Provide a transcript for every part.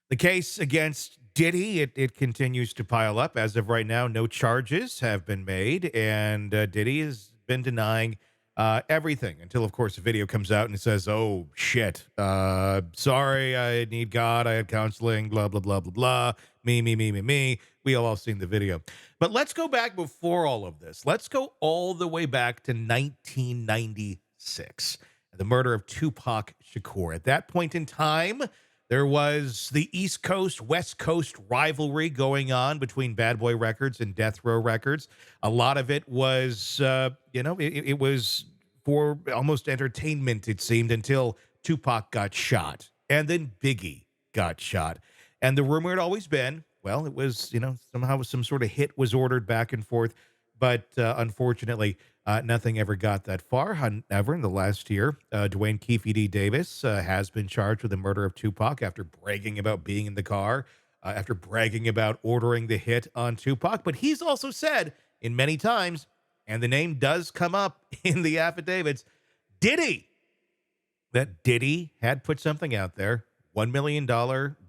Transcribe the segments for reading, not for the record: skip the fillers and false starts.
The case against Diddy, it continues to pile up. As of right now, no charges have been made, and Diddy has been denying everything until, of course, a video comes out and it says, "Oh shit, sorry, I need God, I had counseling, blah blah blah blah blah, me me me me me." We all seen the video, but let's go back before all of this. Let's go all the way back to 1996, the murder of Tupac Shakur. At that point in time, there was the East Coast, West Coast rivalry going on between Bad Boy Records and Death Row Records. A lot of it was, it was for almost entertainment, it seemed, until Tupac got shot. And then Biggie got shot. And the rumor had always been, well, it was, somehow some sort of hit was ordered back and forth. But unfortunately, nothing ever got that far. However, in the last year, Dwayne Keefe D. Davis has been charged with the murder of Tupac after bragging about being in the car, after bragging about ordering the hit on Tupac. But he's also said in many times, and the name does come up in the affidavits, Diddy, that Diddy had put something out there, $1 million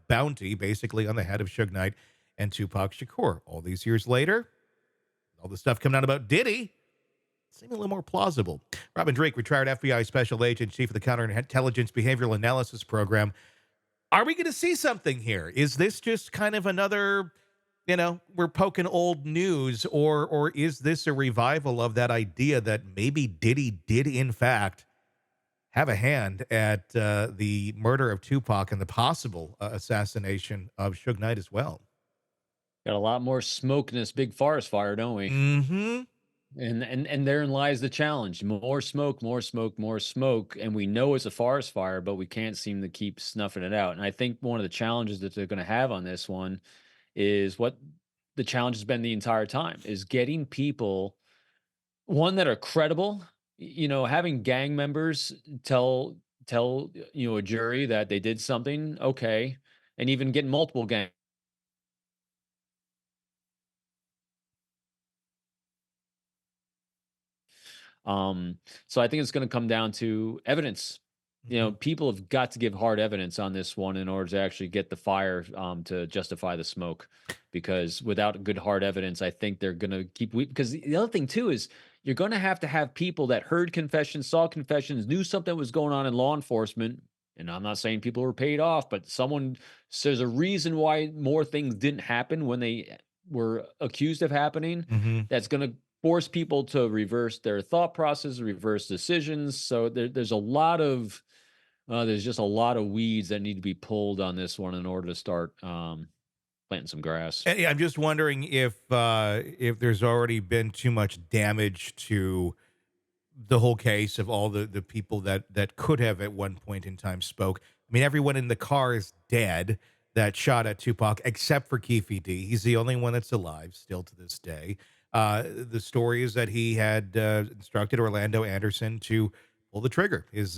bounty, basically on the head of Suge Knight and Tupac Shakur. All these years later, all the stuff coming out about Diddy seem a little more plausible. Robin Dreeke, retired FBI special agent, chief of the counterintelligence behavioral analysis program. Are we going to see something here? Is this just kind of another, we're poking old news, or is this a revival of that idea that maybe Diddy did in fact have a hand at the murder of Tupac and the possible assassination of Suge Knight as well? Got a lot more smoke in this big forest fire, don't we? Mm-hmm. And therein lies the challenge. More smoke, more smoke, more smoke. And we know it's a forest fire, but we can't seem to keep snuffing it out. And I think one of the challenges that they're going to have on this one is what the challenge has been the entire time is getting people, one, that are credible, having gang members tell a jury that they did something, okay, and even getting multiple gang. So I think it's going to come down to evidence. Mm-hmm. People have got to give hard evidence on this one in order to actually get the fire to justify the smoke. Because without good hard evidence, I think they're going to keep. Because the other thing too is you're going to have people that heard confessions, saw confessions, knew something was going on in law enforcement. And I'm not saying people were paid off, but someone says a reason why more things didn't happen when they were accused of happening. Mm-hmm. That's going to force people to reverse their thought process, reverse decisions. So there's a lot of there's just a lot of weeds that need to be pulled on this one in order to start planting some grass. Yeah, I'm just wondering if there's already been too much damage to the whole case of all the people that could have at one point in time spoke. I mean, everyone in the car is dead that shot at Tupac, except for Keefe D. He's the only one that's alive still to this day. The story is that he had instructed Orlando Anderson to pull the trigger, his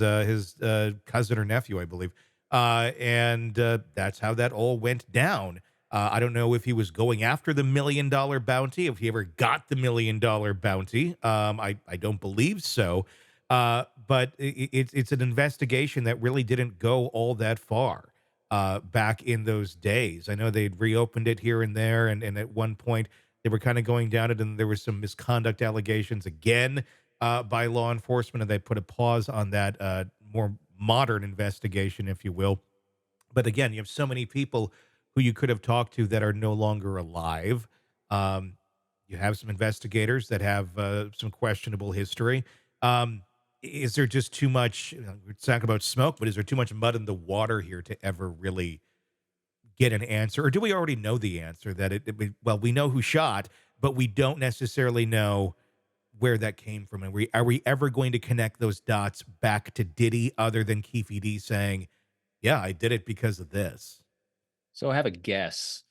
cousin or nephew, I believe, and that's how that all went down. I don't know if he was going after the $1 million bounty, if he ever got the $1 million bounty. I don't believe so. But it's an investigation that really didn't go all that far back in those days. I know they'd reopened it here and there, and at one point they were kind of going down it, and there was some misconduct allegations again by law enforcement, and they put a pause on that more modern investigation, if you will. But again, you have so many people who you could have talked to that are no longer alive. Um, you have some investigators that have some questionable history. Is there just too much? We're talking about smoke, but is there too much mud in the water here to ever really get an answer, or do we already know the answer? That well, we know who shot, but we don't necessarily know where that came from. And are we ever going to connect those dots back to Diddy, other than Keefe D saying, "Yeah, I did it because of this." So I have a guess.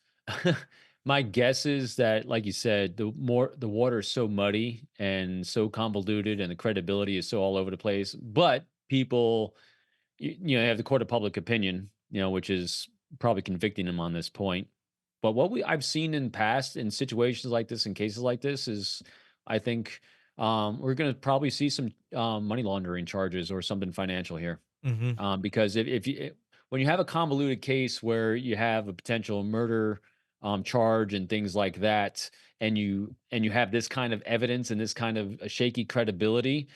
My guess is that, like you said, the water is so muddy and so convoluted, and the credibility is so all over the place. But people, have the court of public opinion, which is probably convicting him on this point. But what I've seen in past in situations like this, in cases like this, is I think we're going to probably see some money laundering charges or something financial here. Hmm. Because if you when you have a convoluted case where you have a potential murder charge and things like that, and you have this kind of evidence and this kind of a shaky credibility,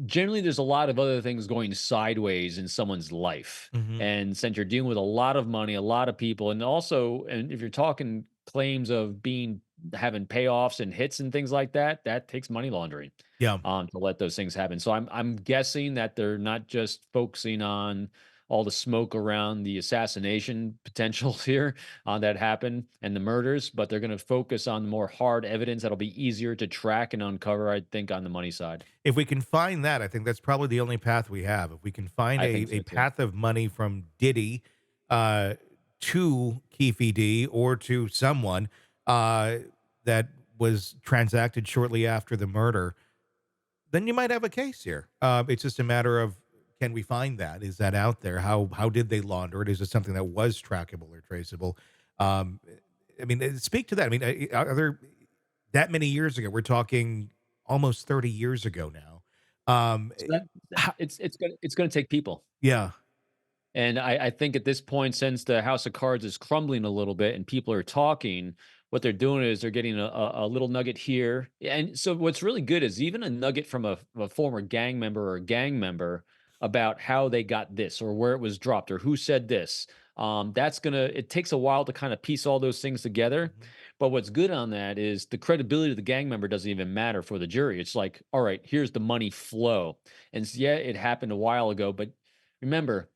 generally there's a lot of other things going sideways in someone's life. Mhm. And since you're dealing with a lot of money, a lot of people, and also, and if you're talking claims of being having payoffs and hits and things like that, that takes money laundering Yeah. to let those things happen. So I'm guessing that they're not just focusing on all the smoke around the assassination potentials here that happened and the murders, but they're going to focus on the more hard evidence that'll be easier to track and uncover, I think, on the money side. If we can find that, I think that's probably the only path we have. If we can find I think a so too. path of money from Diddy uh, to Keefe D or to someone uh, that was transacted shortly after the murder, then you might have a case here. It's just a matter of, can we find that? Is that out there? How did they launder it? Is it something that was trackable or traceable? Um, I mean, speak to that. I mean, are there that many years ago? We're talking almost 30 years ago now. So that Ho it's gonna take people. Yeah. And I think at this point, since the house of cards is crumbling a little bit and people are talking, what they're doing is they're getting a little nugget here. And so what's really good is even a nugget from a former gang member or a gang member about how they got this or where it was dropped or who said this. That's gonna it takes a while to kind of piece all those things together. Mhm. But what's good on that is the credibility of the gang member doesn't even matter for the jury. It's like, all right, here's the money flow. And yeah, it happened a while ago, but remember,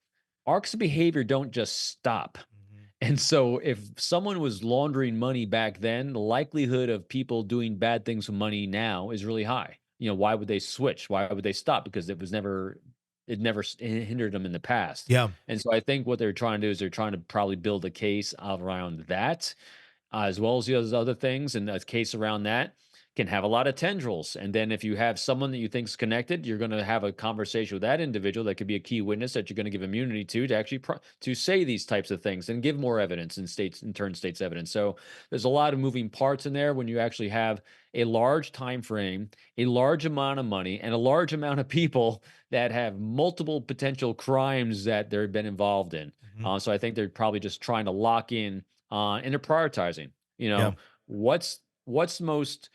arcs of behavior don't just stop. Mhm. And so if someone was laundering money back then, the likelihood of people doing bad things with money now is really high. Why would they switch? Why would they stop? Because it never hindered them in the past. Yeah. And so I think what they're trying to do is they're trying to probably build a case around that as well as those other things. And a case around that can have a lot of tendrils. And then if you have someone that you think is connected, you're going to have a conversation with that individual that could be a key witness that you're going to give immunity to actually to say these types of things and give more evidence and states and turn states evidence. So there's a lot of moving parts in there when you actually have a large time frame, a large amount of money, and a large amount of people that have multiple potential crimes that they've been involved in. Mhm. So I think they're probably just trying to lock in and they're prioritizing. Yeah. What's most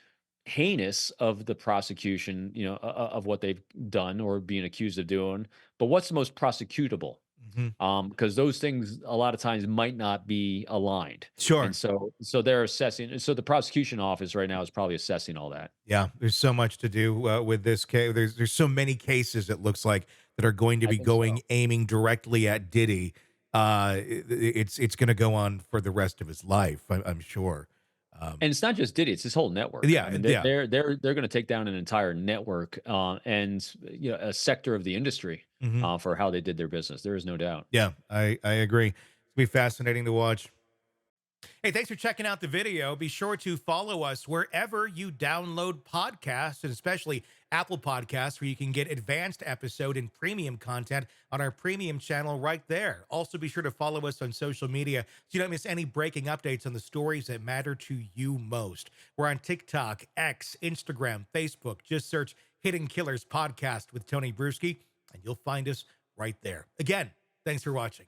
heinous of the prosecution, of what they've done or being accused of doing, but what's the most prosecutable? Mhm. Because those things a lot of times might not be aligned, and Sure. so they're assessing. So the prosecution office right now is probably assessing all that. Yeah, there's so much to do with this case. There's so many cases it looks like that are going to I be think so. going aiming directly at Diddy. It's going to go on for the rest of his life, I'm sure. And it's not just Diddy; it's this whole network. I Yeah, mean, yeah. they're going to take down an entire network and a sector of the industry Hmm. for how they did their business. There is no doubt. Yeah, I agree. It's gonna be fascinating to watch. Hey, thanks for checking out the video. Be sure to follow us wherever you download podcasts, and especially Apple Podcasts, where you can get advanced episode and premium content on our premium channel right there. Also, be sure to follow us on social media so you don't miss any breaking updates on the stories that matter to you most. We're on TikTok, X, Instagram, Facebook. Just search Hidden Killers Podcast with Tony Brueski, and you'll find us right there. Again, thanks for watching.